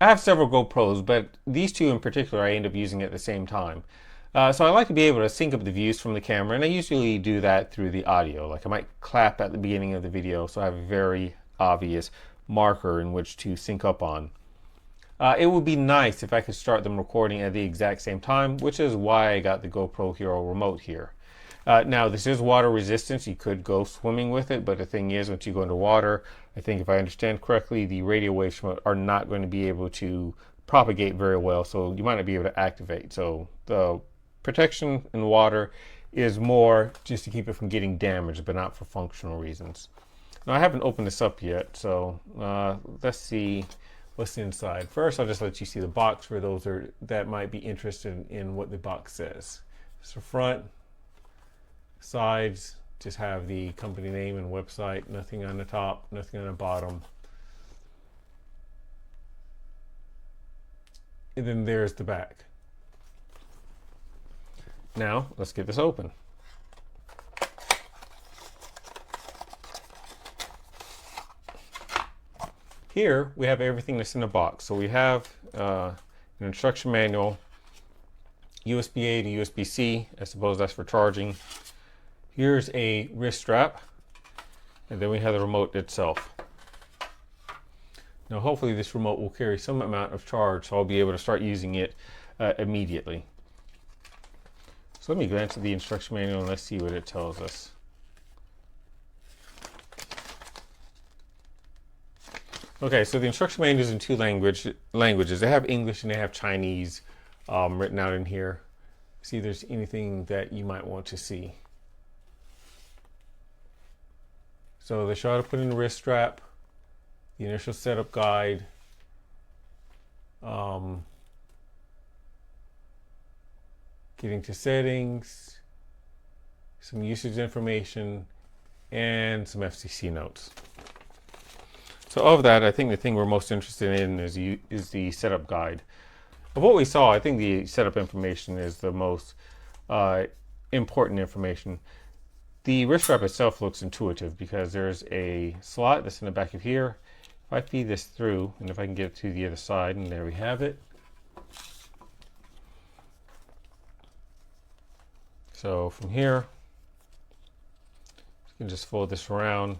have several GoPros, but these two in particular I end up using at the same time. So I like to be able to sync up the views from the camera, and I usually do that through the audio. Like I might clap at the beginning of the video, so I have a very obvious marker in which to sync up on. It would be nice if I could start them recording at the exact same time, which is why I got the GoPro Hero remote here. Now, this is water resistant. You could go swimming with it, but the thing is, once you go into water, I think if I understand correctly, the radio waves from it are not going to be able to propagate very well, so you might not be able to activate. So the protection in water is more just to keep it from getting damaged, but not for functional reasons. Now, I haven't opened this up yet, so let's see what's inside. First, I'll just let you see the box for those that might be interested in what the box says. So front, sides just have the company name and website, nothing on the top, nothing on the bottom. And then there's the back. Now, let's get this open. Here we have everything that's in the box. So we have an instruction manual, USB-A to USB-C. I suppose that's for charging. Here's a wrist strap, and then we have the remote itself. Now hopefully this remote will carry some amount of charge, so I'll be able to start using it immediately. So let me glance at the instruction manual and let's see what it tells us. Okay, so the instruction manual is in two languages. They have English and they have Chinese written out in here. See if there's anything that you might want to see. So they show how to put in the wrist strap, the initial setup guide, getting to settings, some usage information, and some FCC notes. So of that, I think the thing we're most interested in is the setup guide. Of what we saw, I think the setup information is the most important information. The wrist strap itself looks intuitive because there's a slot that's in the back of here. If I feed this through, and if I can get it to the other side, and there we have it. So from here, you can just fold this around,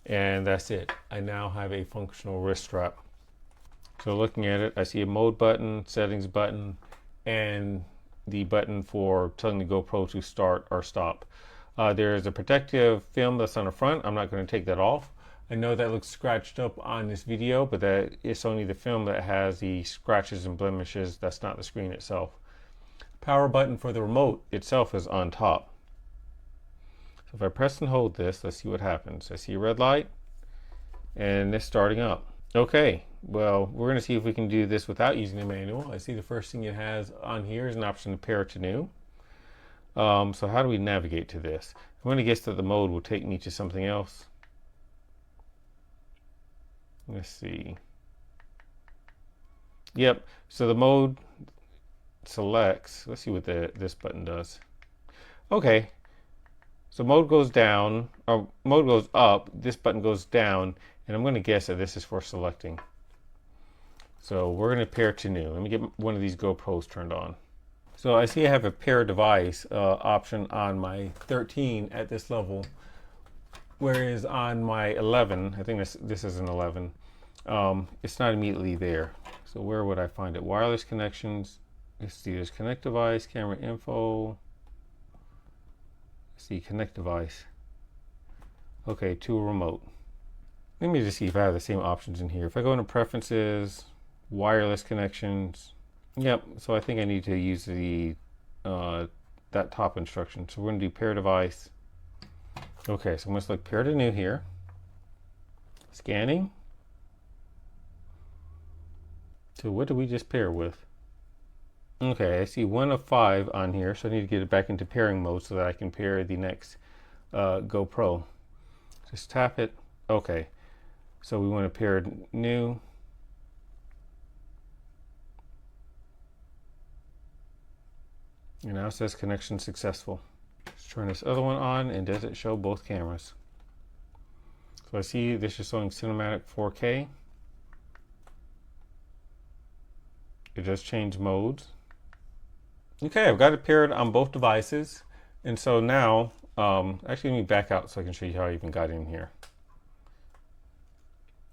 and that's it. I now have a functional wrist strap. So looking at it, I see a mode button, settings button, and the button for telling the GoPro to start or stop. There's a protective film that's on the front. I'm not going to take that off. I know that looks scratched up on this video, but that it's only the film that has the scratches and blemishes. That's not the screen itself. Power button for the remote itself is on top. So if I press and hold this, let's see what happens. I see a red light and it's starting up. Okay, well, we're going to see if we can do this without using the manual. I see the first thing it has on here is an option to pair to new. So how do we navigate to this? I'm going to guess that the mode will take me to something else. Let's see. Yep, so the mode selects, let's see what this button does. Okay, so mode goes down, or mode goes up, this button goes down, and I'm going to guess that this is for selecting. So we're going to pair to new. Let me get one of these GoPros turned on. So I see I have a pair device option on my 13 at this level, whereas on my 11, I think this is an 11, it's not immediately there. So where would I find it? Wireless connections. Let's see, there's connect device, camera info. Let's see, connect device. Okay, to a remote. Let me just see if I have the same options in here. If I go into preferences, wireless connections. Yep, so I think I need to use the that top instruction. So we're going to do pair device. Okay, so I'm going to select pair to new here. Scanning. So what did we just pair with? Okay, I see 1 of 5 on here, so I need to get it back into pairing mode so that I can pair the next GoPro. Just tap it. Okay, so we want to pair new. And now it says connection successful. Let's turn this other one on, and does it show both cameras? So I see this is showing cinematic 4K. it does change modes. Okay, I've got it paired on both devices. And so now, actually let me back out so I can show you how I even got in here.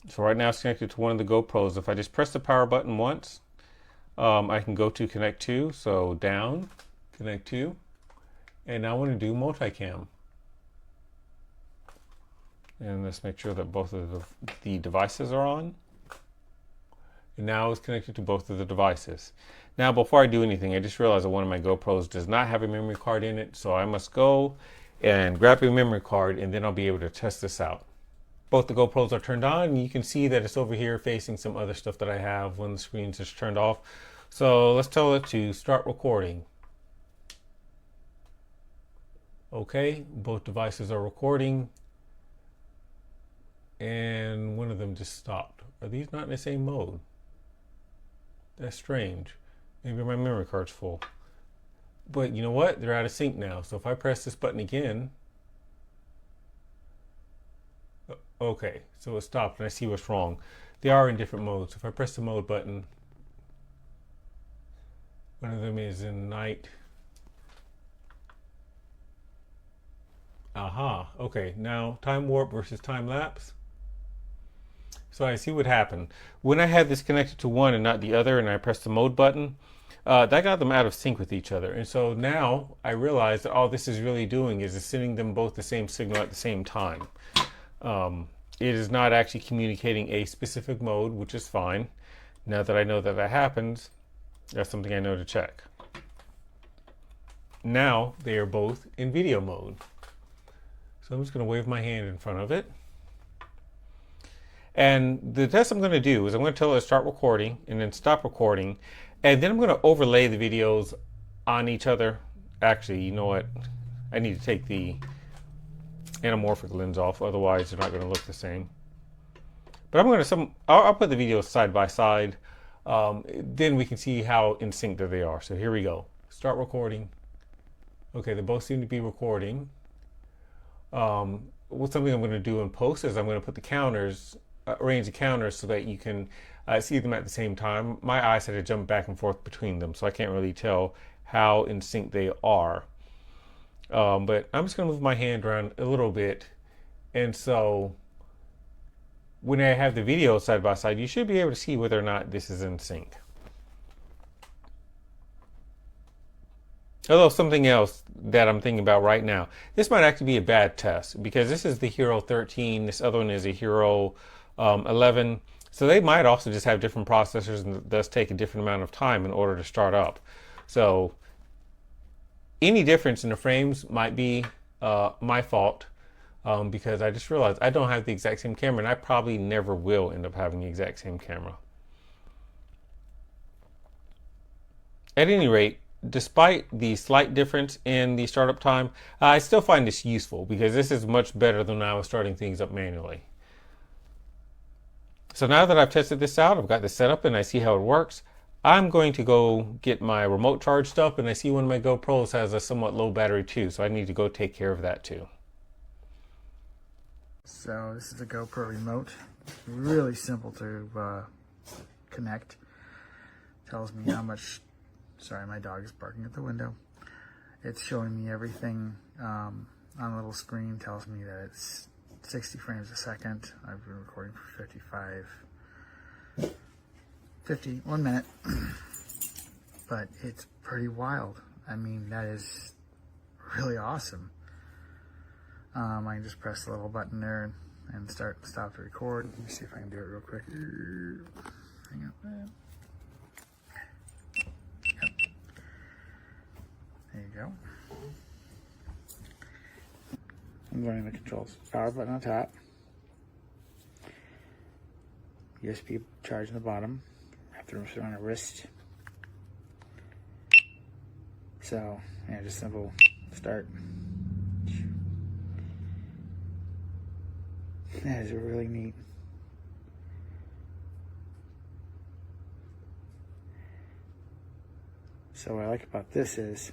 So right now it's connected to one of the GoPros. If I just press the power button once, I can go to connect to, so down, connect to, and now I want to do multicam. And let's make sure that both of the devices are on. And now it's connected to both of the devices. Now before I do anything, I just realized that one of my GoPros does not have a memory card in it, so I must go and grab a memory card and then I'll be able to test this out. Both the GoPros are turned on, and you can see that it's over here facing some other stuff that I have when the screen's just turned off. So let's tell it to start recording. Okay, both devices are recording, and one of them just stopped. Are these not in the same mode? That's strange. Maybe my memory card's full. But you know what? They're out of sync now. So if I press this button again, okay, so it stopped and I see what's wrong. They are in different modes. If I press the mode button, one of them is in night. Aha, okay, now time warp versus time lapse. So I see what happened. When I had this connected to one and not the other, and I pressed the mode button, that got them out of sync with each other. And so now I realize that all this is really doing is sending them both the same signal at the same time. It is not actually communicating a specific mode, which is fine. Now that I know that that happens, that's something I know to check. Now they are both in video mode. So I'm just going to wave my hand in front of it. And the test I'm going to do is I'm going to tell it to start recording and then stop recording. And then I'm going to overlay the videos on each other. Actually, you know what? I need to take the anamorphic lens off, otherwise they're not going to look the same. But I'm going to I'll put the videos side by side, then we can see how in sync that they are. So here we go. Start recording. Okay, they both seem to be recording. What's something I'm going to do in post is I'm going to put the counters, arrange the counters so that you can see them at the same time. My eyes had to jump back and forth between them, so I can't really tell how in sync they are. But I'm just going to move my hand around a little bit. And so when I have the video side by side, you should be able to see whether or not this is in sync. Although something else that I'm thinking about right now, this might actually be a bad test because this is the Hero 13, this other one is a Hero 11. So they might also just have different processors and thus take a different amount of time in order to start up. So any difference in the frames might be my fault because I just realized I don't have the exact same camera, and I probably never will end up having the exact same camera. At any rate, despite the slight difference in the startup time, I still find this useful because this is much better than when I was starting things up manually. So now that I've tested this out, I've got this set up and I see how it works. I'm going to go get my remote charged up, and I see one of my GoPros has a somewhat low battery too, so I need to go take care of that too. So this is the GoPro remote. Really simple to connect. Tells me how much, sorry, my dog is barking at the window. It's showing me everything on a little screen. Tells me that it's 60 frames a second. I've been recording for 1 minute. But it's pretty wild. I mean, that is really awesome. I can just press the little button there and stop to record. Let me see if I can do it real quick. Hang on. Yep. There you go. I'm learning the controls. Power button on top. USB charge on the bottom. Have to run on a wrist. So, yeah, just simple start. That is really neat. So what I like about this is,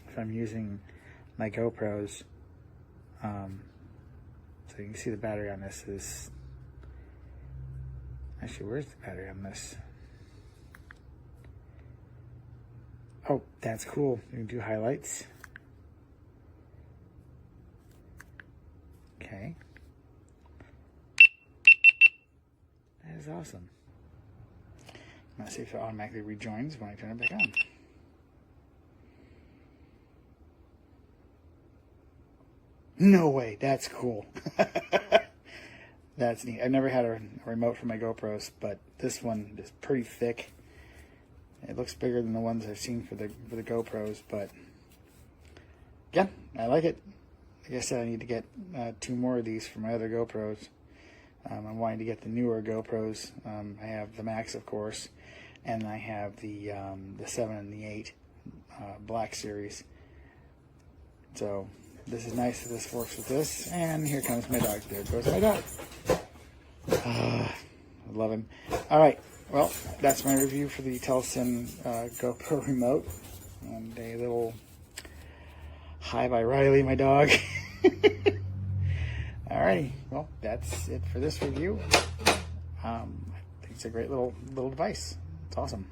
if I'm using my GoPros, so you can see the battery on this is, actually, where's the battery on this? Oh, that's cool. You can do highlights. Okay. That is awesome. Let's see if it automatically rejoins when I turn it back on. No way, that's cool. That's neat. I've never had a remote for my GoPros, but this one is pretty thick. It looks bigger than the ones I've seen for the GoPros, but yeah, I like it. Like I said, I need to get 2 more of these for my other GoPros. I'm wanting to get the newer GoPros. I have the Max, of course, and I have the 7 and the 8 Black Series. So this is nice that this works with this. And here comes my dog. There goes my dog. I love him. All right. Well, that's my review for the TELESIN GoPro remote. And a little hi by Riley, my dog. Alrighty. Well, that's it for this review. I think it's a great little device. It's awesome.